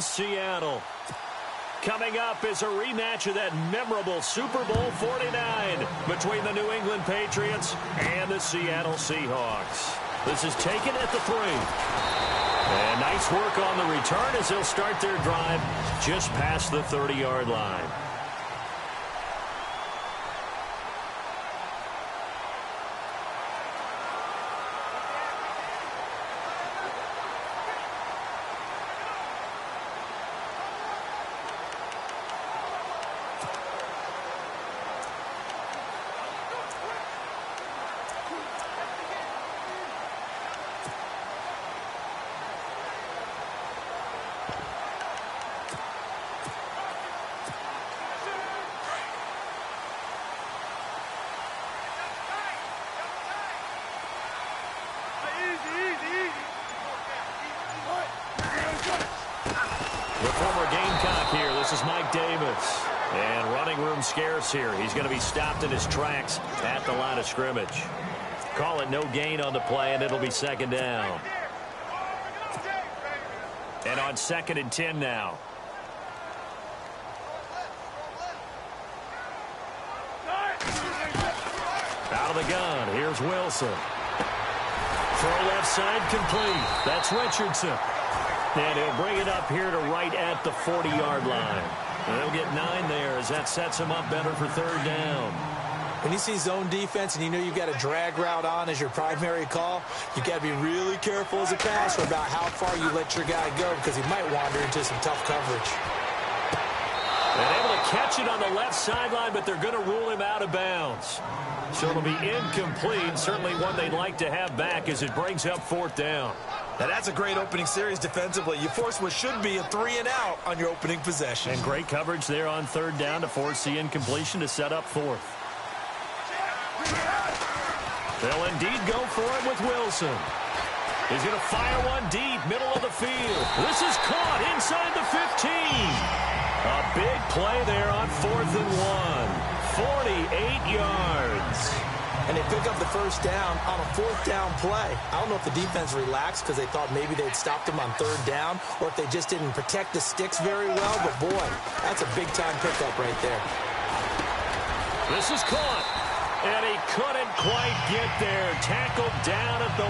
in Seattle. Coming up is a rematch of that memorable Super Bowl 49 between the New England Patriots and the Seattle Seahawks. This is taken at the 3. And nice work on the return as they'll start their drive just past the 30-yard line. And running room scarce here. He's going to be stopped in his tracks at the line of scrimmage. Call it no gain on the play, and it'll be second down. And on 2nd and 10 now. Out of the gun, here's Wilson. Throw left side complete. That's Richardson. And he'll bring it up here to right at the 40-yard line. They'll get 9 there as that sets him up better for 3rd down. When you see zone defense and you know you've got a drag route on as your primary call, you've got to be really careful as a passer about how far you let your guy go because he might wander into some tough coverage. And able to catch it on the left sideline, but they're going to rule him out of bounds. So it'll be incomplete, certainly one they'd like to have back as it brings up 4th down. Now that's a great opening series defensively. You force what should be a 3-and-out on your opening possession. And great coverage there on 3rd down to force the incompletion to set up 4th. They'll indeed go for it with Wilson. He's going to fire one deep, middle of the field. This is caught inside the 15. A big play there on 4th and 1. 48 yards. And they pick up the 1st down on a 4th down play. I don't know if the defense relaxed because they thought maybe they'd stopped them on 3rd down or if they just didn't protect the sticks very well. But, boy, that's a big-time pickup right there. This is caught. And he couldn't quite get there. Tackled down at the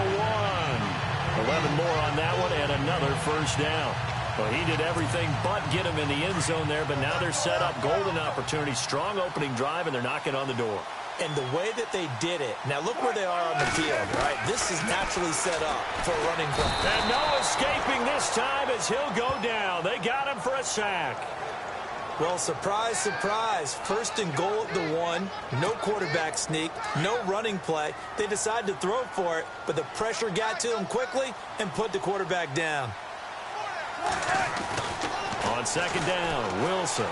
1. 11 more on that one and another 1st down. Well, he did everything but get him in the end zone there, but now they're set up. Golden opportunity, strong opening drive, and they're knocking on the door. And the way that they did it, now look where they are on the field, right? This is naturally set up for a running play. And no escaping this time as he'll go down. They got him for a sack. Well, surprise, surprise. 1st and goal at the 1. No quarterback sneak. No running play. They decided to throw for it, but the pressure got to him quickly and put the quarterback down. On 2nd down, Wilson.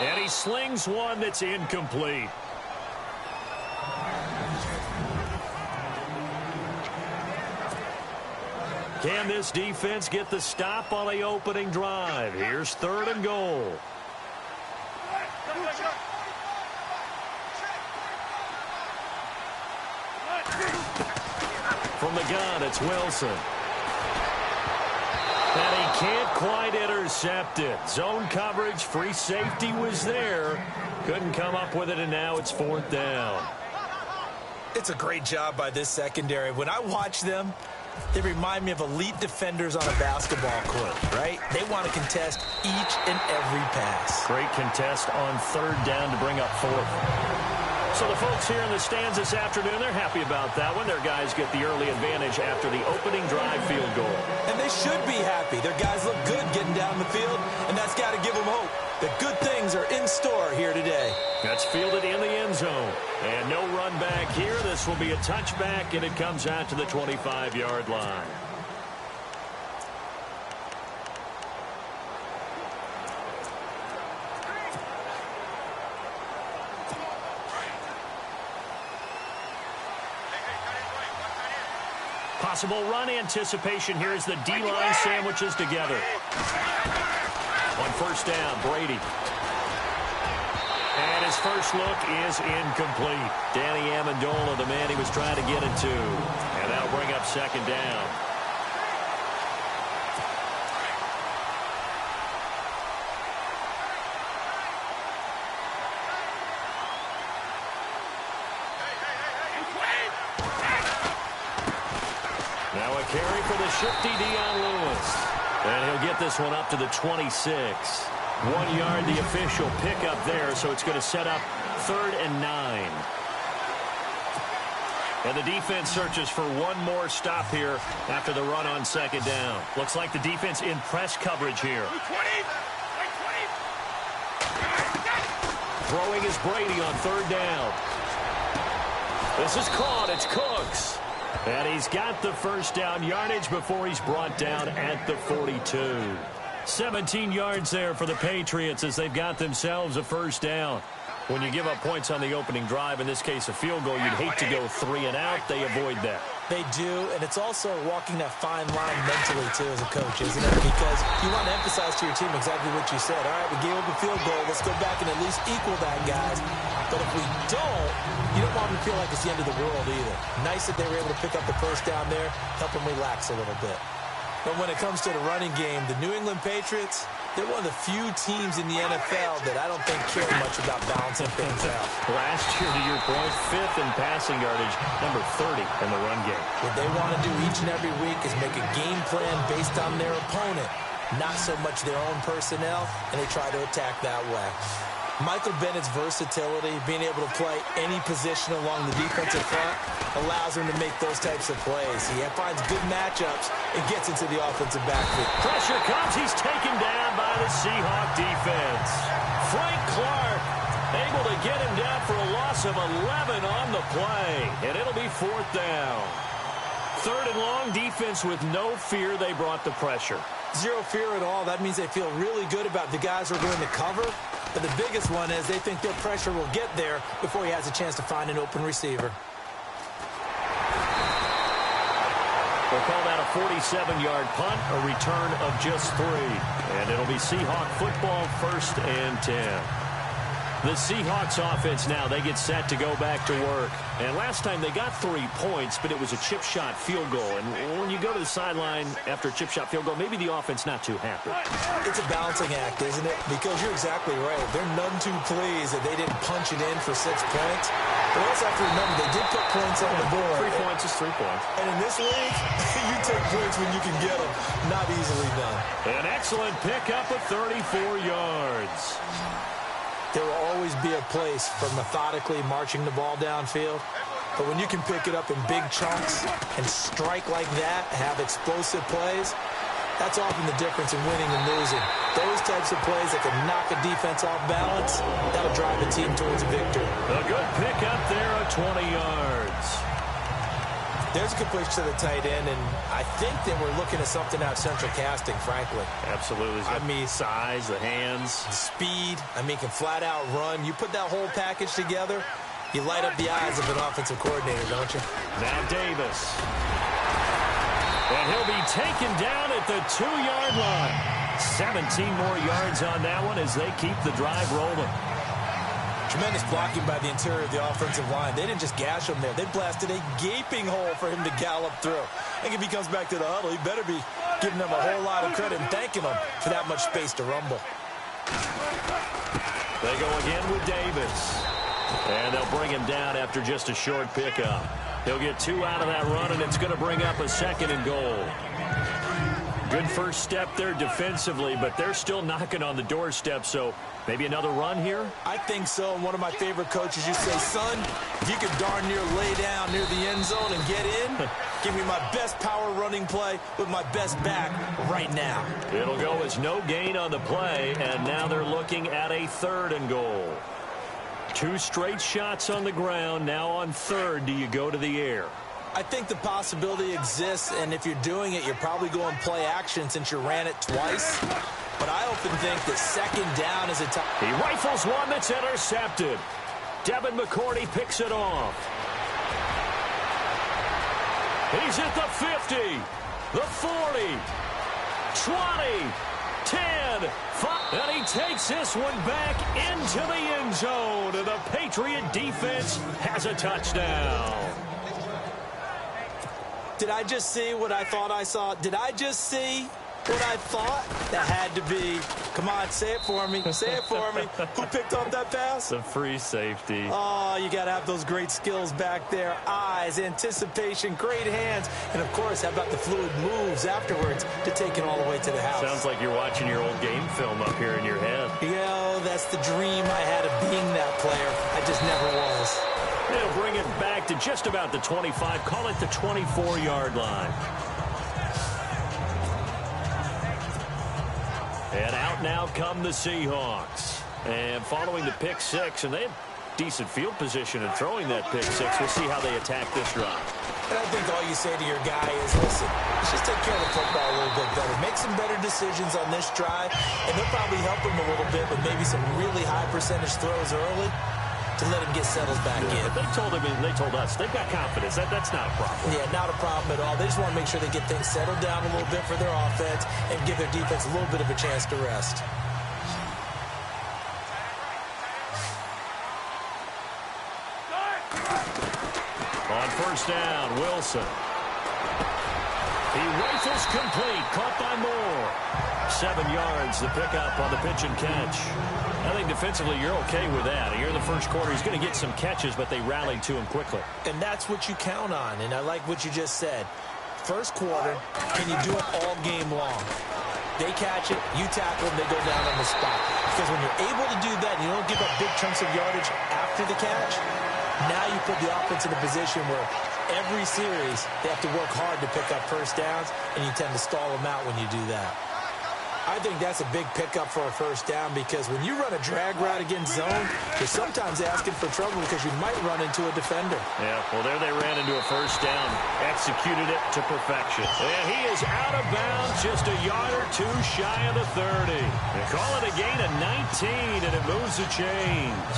And he slings one that's incomplete. Can this defense get the stop on the opening drive? Here's 3rd and goal. From the gun, it's Wilson. And he can't quite intercept it. Zone coverage, free safety was there. Couldn't come up with it, and now it's 4th down. It's a great job by this secondary. When I watch them, they remind me of elite defenders on a basketball court, right? They want to contest each and every pass. Great contest on 3rd down to bring up 4th. So the folks here in the stands this afternoon, they're happy about that one. Their guys get the early advantage after the opening drive field goal. And they should be happy. Their guys look good getting down the field, and that's got to give them hope that good things are in store here today. That's fielded in the end zone. And no run back here. This will be a touchback, and it comes out to the 25-yard line. Possible run anticipation here as the D-line sandwiches together. On 1st down, Brady. And his first look is incomplete. Danny Amendola, the man he was trying to get it to. And that'll bring up 2nd down. carry for the shifty Dion Lewis. And he'll get this one up to the 26. 1 yard, the official pickup there, so it's going to set up 3rd and 9. And the defense searches for one more stop here after the run on 2nd down. Looks like the defense in press coverage here. Throwing is Brady on 3rd down. This is caught. It's Cooks. And he's got the first down yardage before he's brought down at the 42. 17 yards there for the Patriots as they've got themselves a first down. When you give up points on the opening drive, in this case a field goal, you'd hate to go 3 and out. They avoid that. They do, and it's also walking that fine line mentally, too, as a coach, isn't it? Because you want to emphasize to your team exactly what you said. All right, we gave up a field goal. Let's go back and at least equal that, guys. But if we don't, you don't want them to feel like it's the end of the world either. Nice that they were able to pick up the first down there, help them relax a little bit. But when it comes to the running game, the New England Patriots, they're one of the few teams in the NFL that I don't think care much about balancing things out. Last year, to your point, 5th in passing yardage, number 30 in the run game. What they want to do each and every week is make a game plan based on their opponent, not so much their own personnel, and they try to attack that way. Michael Bennett's versatility, being able to play any position along the defensive front, allows him to make those types of plays. He finds good matchups and gets into the offensive backfield. Pressure comes. He's taken down by the Seahawk defense. Frank Clark able to get him down for a loss of 11 on the play, and it'll be 4th down. 3rd and long, defense with no fear. They brought the pressure. Zero fear at all. That means they feel really good about the guys who are going to cover. But the biggest one is they think their pressure will get there before he has a chance to find an open receiver. We'll call that a 47-yard punt, a return of just 3. And it'll be Seahawk football, 1st and 10. The Seahawks offense now, they get set to go back to work. And last time they got 3 points, but it was a chip shot field goal. And when you go to the sideline after a chip shot field goal, maybe the offense not too happy. It's a balancing act, isn't it? Because you're exactly right. They're none too pleased that they didn't punch it in for 6 points. But also have to remember, they did put points on the board. 3 points is 3 points. And in this league, you take points when you can get them. Not easily done. An excellent pickup of 34 yards. There will always be a place for methodically marching the ball downfield. But when you can pick it up in big chunks and strike like that, have explosive plays, that's often the difference in winning and losing. Those types of plays that can knock a defense off balance, that'll drive a team towards a victory. A good pickup there of 20 yards. There's a good push to the tight end, and I think that we're looking at something out of central casting, frankly. Absolutely. I mean, size, the hands. Speed. I mean, can flat out run. You put that whole package together, you light up the eyes of an offensive coordinator, don't you? Now Davis. And he'll be taken down at the 2-yard line. 17 more yards on that one as they keep the drive rolling. Tremendous blocking by the interior of the offensive line. They didn't just gash him there. They blasted a gaping hole for him to gallop through. I think if he comes back to the huddle, he better be giving them a whole lot of credit and thanking them for that much space to rumble. They go again with Davis. And they'll bring him down after just a short pickup. He'll get 2 out of that run, and it's going to bring up a 2nd and goal. Good first step there defensively, but they're still knocking on the doorstep, so maybe another run here? I think so. And one of my favorite coaches used to say, son, if you could darn near lay down near the end zone and get in, give me my best power running play with my best back right now. It'll go as no gain on the play, and now they're looking at a 3rd and goal. 2 straight shots on the ground. Now on 3rd, do you go to the air? I think the possibility exists, and if you're doing it, you're probably going play action since you ran it twice. But I often think that 2nd down is a time. He rifles one that's intercepted. Devin McCourty picks it off. He's at the 50, the 40, 20, 10, 5. And he takes this one back into the end zone, and the Patriot defense has a touchdown. Did I just see what I thought I saw? Did I just see What I thought, that had to be, come on, say it for me, say it for me. Who picked off that pass? The free safety. Oh, you got to have those great skills back there. Eyes, anticipation, great hands, and, of course, how about the fluid moves afterwards to take it all the way to the house. Sounds like you're watching your old game film up here in your head. Yo, that's the dream I had of being that player. I just never was. They'll bring it back to just about the 25. Call it the 24-yard line. And out now come the Seahawks. And following the pick six, and they had decent field position in throwing that pick six. We'll see how they attack this drive. And I think all you say to your guy is, listen, let's just take care of the football a little bit better. Make some better decisions on this drive, and they'll probably help him a little bit with maybe some really high percentage throws early to let him get settled back in. They told him, and they told us, they've got confidence. That's not a problem. Yeah, not a problem at all. They just want to make sure they get things settled down a little bit for their offense and give their defense a little bit of a chance to rest. On first down, Wilson. He rifles complete, caught by Moore. 7 yards, the pickup on the pitch and catch. I think defensively you're okay with that. Here in the first quarter, he's going to get some catches, but they rallied to him quickly. And that's what you count on, and I like what you just said. First quarter, can you do it all game long? They catch it, you tackle them, they go down on the spot. Because when you're able to do that and you don't give up big chunks of yardage after the catch, now you put the offense in a position where every series they have to work hard to pick up first downs, and you tend to stall them out when you do that. I think that's a big pickup for a first down because when you run a drag route against zone, you're sometimes asking for trouble because you might run into a defender. Yeah, well, there they ran into a first down. Executed it to perfection. And he is out of bounds, just a yard or two shy of the 30. They call it a gain of 19, and it moves the chains.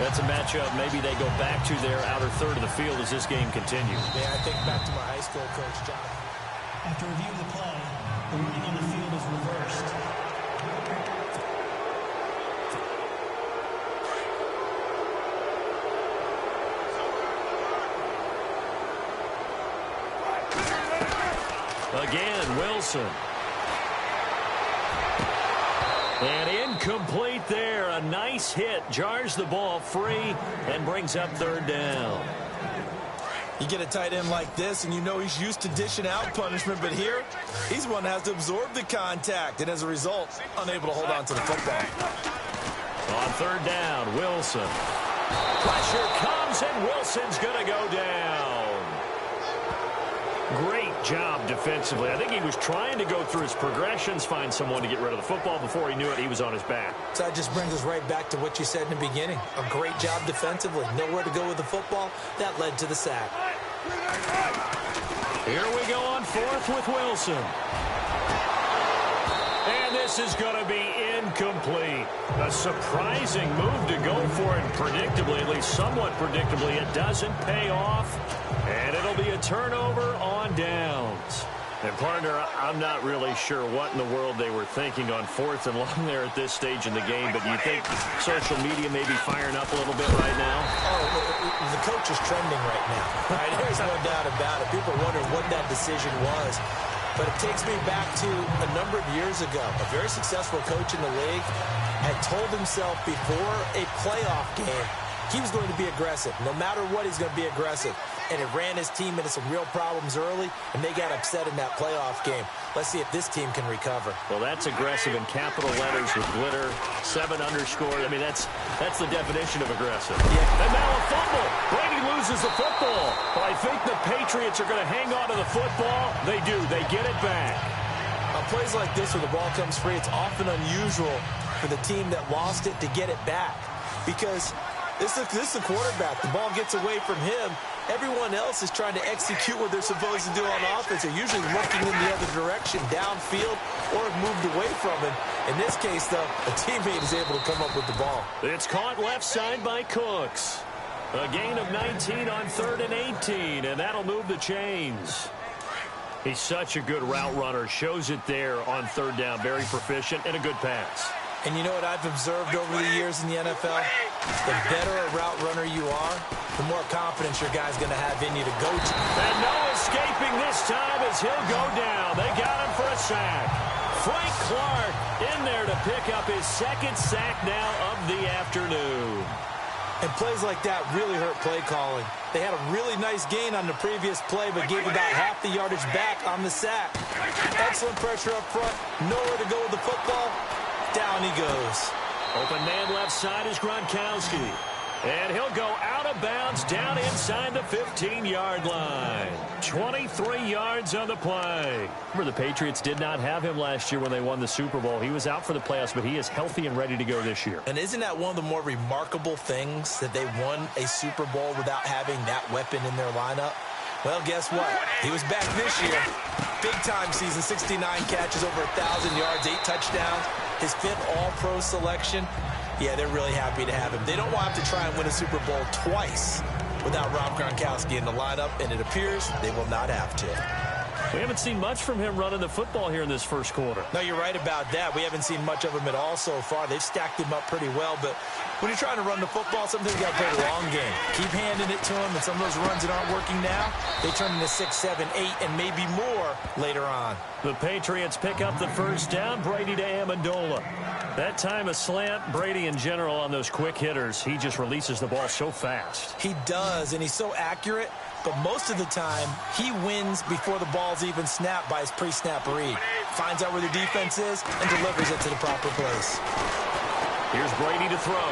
That's a matchup. Maybe they go back to their outer third of the field as this game continues. Yeah, I think back to my high school coach, John. After review of the play, the ruling on the field is reversed. Again, Wilson. And incomplete there. A nice hit. Jars the ball free and brings up third down. You get a tight end like this, and you know he's used to dishing out punishment, but here, he's one that has to absorb the contact, and as a result, unable to hold on to the football. On third down, Wilson. Pressure comes, and Wilson's going to go down. Great job defensively. I think he was trying to go through his progressions, find someone to get rid of the football. Before he knew it, he was on his back. So that just brings us right back to what you said in the beginning. A great job defensively. Nowhere to go with the football. That led to the sack. Here we go on fourth with Wilson. And this is going to be incomplete. A surprising move to go for it predictably, at least somewhat predictably. It doesn't pay off, and it'll be a turnover on downs. And, partner, I'm not really sure what in the world they were thinking on fourth and long there at this stage in the game, but do you think social media may be firing up a little bit right now? Oh, the coach is trending right now. Right? There's no doubt about it. People wonder what that decision was. But it takes me back to a number of years ago. A very successful coach in the league had told himself before a playoff game he was going to be aggressive. No matter what, he's going to be aggressive. And it ran his team into some real problems early, and they got upset in that playoff game. Let's see if this team can recover. Well, that's aggressive in capital letters with glitter, 7 underscore. I mean, that's the definition of aggressive. Yeah. And now a fumble. Brady loses the football. But I think the Patriots are going to hang on to the football. They do. They get it back. On plays like this where the ball comes free, it's often unusual for the team that lost it to get it back. Because this is the quarterback. The ball gets away from him. Everyone else is trying to execute what they're supposed to do on offense. They're usually looking in the other direction, downfield, or have moved away from it. In this case, though, a teammate is able to come up with the ball. It's caught left side by Cooks. A gain of 19 on 3rd and 18, and that'll move the chains. He's such a good route runner. Shows it there on 3rd down. Very proficient and a good pass. And you know what I've observed over the years in the NFL? The better a route runner you are, the more confidence your guy's going to have in you to go to. And no escaping this time as he'll go down. They got him for a sack. Frank Clark in there to pick up his second sack now of the afternoon. And plays like that really hurt play calling. They had a really nice gain on the previous play, but gave about half the yardage back on the sack. Excellent pressure up front. Nowhere to go with the football. Down he goes. Open man left side is Gronkowski. And he'll go out of bounds down inside the 15-yard line. 23 yards on the play. Remember, the Patriots did not have him last year when they won the Super Bowl. He was out for the playoffs, but he is healthy and ready to go this year. And isn't that one of the more remarkable things, that they won a Super Bowl without having that weapon in their lineup? Well, guess what? He was back this year. Big-time season, 69 catches, over 1,000 yards, 8 touchdowns. His 5th All-Pro selection. Yeah, they're really happy to have him. They don't want to try and win a Super Bowl twice without Rob Gronkowski in the lineup, and it appears they will not have to. We haven't seen much from him running the football here in this first quarter. No, you're right about that. We haven't seen much of him at all so far. They've stacked him up pretty well, but when you're trying to run the football, sometimes you got to play the long game. Keep handing it to him, and some of those runs that aren't working now, they turn into 6, 7, 8, and maybe more later on. The Patriots pick up the first down. Brady to Amendola. That time a slant. Brady in general on those quick hitters, he just releases the ball so fast. He does, and he's so accurate, but most of the time he wins before the ball's even snapped by his pre-snap read. Finds out where the defense is and delivers it to the proper place. Here's Brady to throw.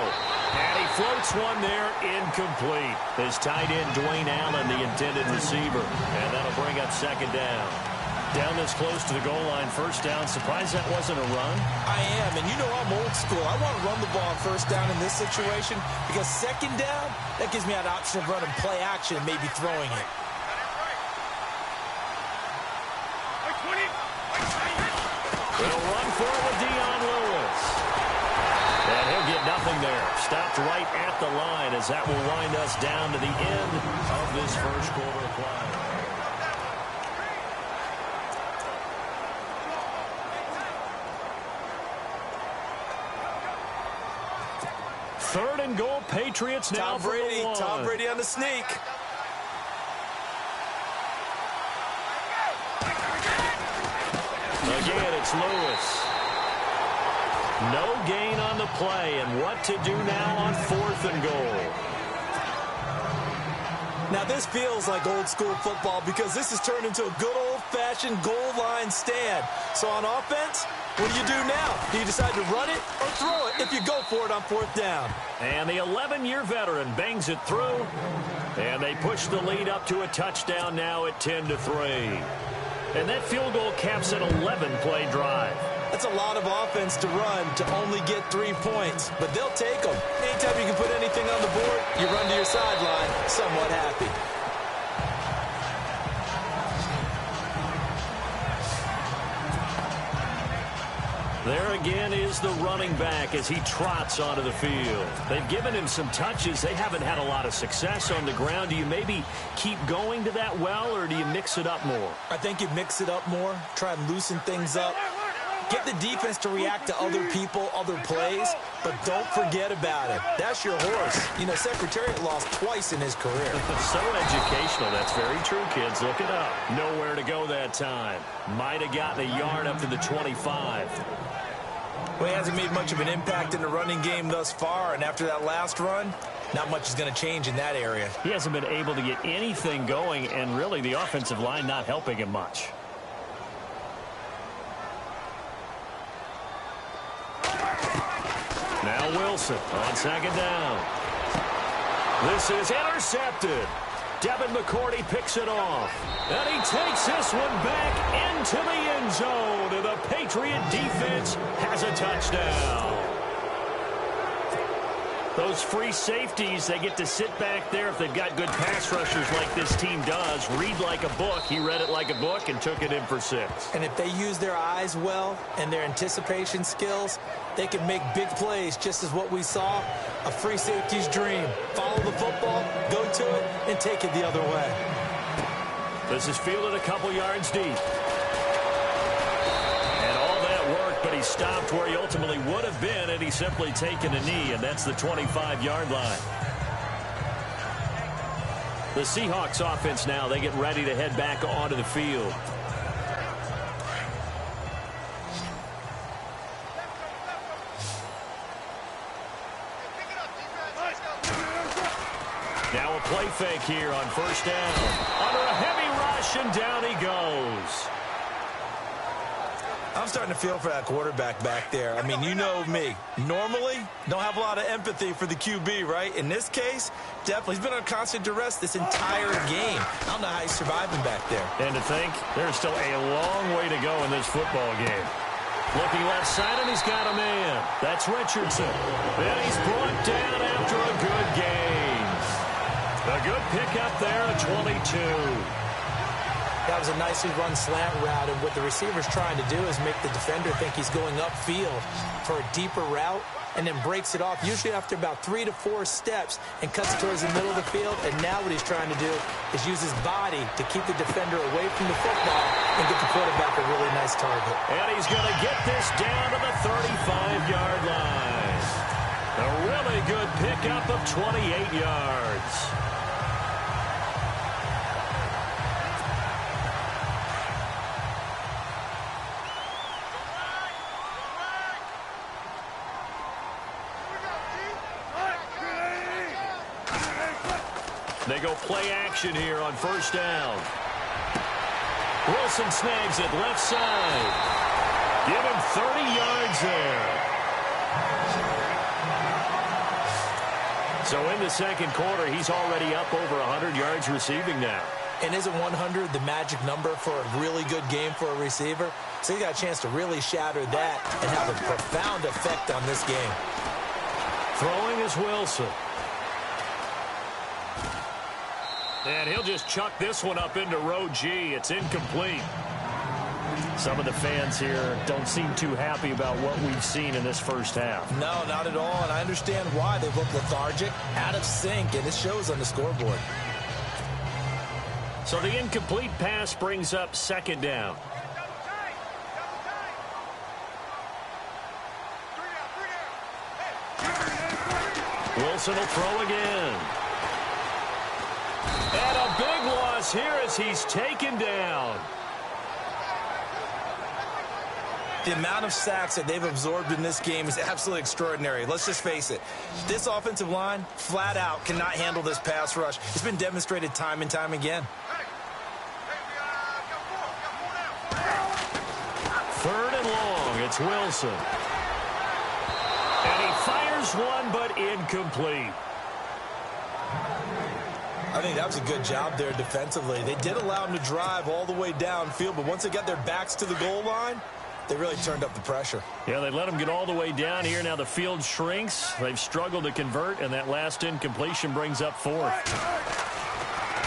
And he floats one there, incomplete. His tight end, Dwayne Allen, the intended receiver. And that'll bring up second down. Down this close to the goal line, first down. Surprised that wasn't a run? I am, and you know I'm old school. I want to run the ball on first down in this situation because second down, that gives me an option of running play action and maybe throwing it. Will run for it with Dion Lewis. And he'll get nothing there. Stopped right at the line as that will wind us down to the end of this first quarter of play. Third and goal, Patriots now. Tom Brady on the sneak. Again, it's Lewis. No gain on the play, and what to do now on 4th and goal. Now, this feels like old school football because this has turned into a good old-fashioned goal line stand. So on offense, what do you do now? Do you decide to run it or throw it if you go for it on 4th down? And the 11-year veteran bangs it through, and they push the lead up to a touchdown now at 10-3. And that field goal caps an 11-play drive. That's a lot of offense to run to only get 3 points, but they'll take them. Anytime you can put anything on the board, you run to your sideline somewhat happy. There again is the running back as he trots onto the field. They've given him some touches. They haven't had a lot of success on the ground. Do you maybe keep going to that well, or do you mix it up more? I think you mix it up more, try and loosen things up. Get the defense to react to other people, other plays, but don't forget about it. That's your horse. You know, Secretariat lost twice in his career. So educational. That's very true, kids. Look it up. Nowhere to go that time. Might have gotten a yard up to the 25. Well, he hasn't made much of an impact in the running game thus far, and after that last run, not much is going to change in that area. He hasn't been able to get anything going, and really the offensive line not helping him much. Now Wilson on second down. This is intercepted. Devin McCourty picks it off. And he takes this one back into the end zone. And the Patriot defense has a touchdown. Those free safeties, they get to sit back there if they've got good pass rushers like this team does. Read like a book. He read it like a book and took it in for 6. And if they use their eyes well and their anticipation skills, they can make big plays, just as what we saw, a free safety's dream. Follow the football, go to it, and take it the other way. This is fielded a couple yards deep. And all that work, but he stopped where he ultimately would have been, and he's simply taken a knee, and that's the 25-yard line. The Seahawks offense now, they get ready to head back onto the field. Play fake here on first down. Under a heavy rush, and down he goes. I'm starting to feel for that quarterback back there. I mean, you know me. Normally, don't have a lot of empathy for the QB, right? In this case, definitely. He's been under constant duress this entire game. I don't know how he's surviving back there. And to think, there's still a long way to go in this football game. Looking left side, and he's got a man. That's Richardson. And he's brought down after a good gain. A good pickup there at 22. That was a nicely run slant route, and what the receiver's trying to do is make the defender think he's going upfield for a deeper route, and then breaks it off, usually after about 3 to 4 steps, and cuts towards the middle of the field. And now what he's trying to do is use his body to keep the defender away from the football and get the quarterback a really nice target. And he's going to get this down to the 35-yard line. A really good pickup of 28 yards. They go play action here on first down. Wilson snags it left side. Give him 30 yards there. So in the second quarter, he's already up over 100 yards receiving now. And isn't 100 the magic number for a really good game for a receiver? So he got a chance to really shatter that and have a profound effect on this game. Throwing is Wilson. And he'll just chuck this one up into row G. It's incomplete. Some of the fans here don't seem too happy about what we've seen in this first half. No, not at all, and I understand why. They look lethargic, out of sync, and it shows on the scoreboard. So the incomplete pass brings up second down. Wilson will throw again. And a big loss here as he's taken down. The amount of sacks that they've absorbed in this game is absolutely extraordinary. Let's just face it. This offensive line, flat out, cannot handle this pass rush. It's been demonstrated time and time again. Third and long, it's Wilson. And he fires one, but incomplete. I think that was a good job there defensively. They did allow him to drive all the way downfield, but once they got their backs to the goal line, they really turned up the pressure. Yeah, they let him get all the way down here. Now the field shrinks. They've struggled to convert, and that last incompletion brings up fourth.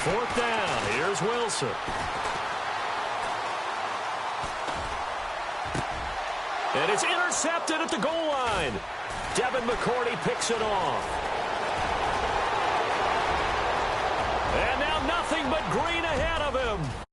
Fourth down. Here's Wilson. And it's intercepted at the goal line. Devin McCourty picks it off. And now nothing but green ahead of him.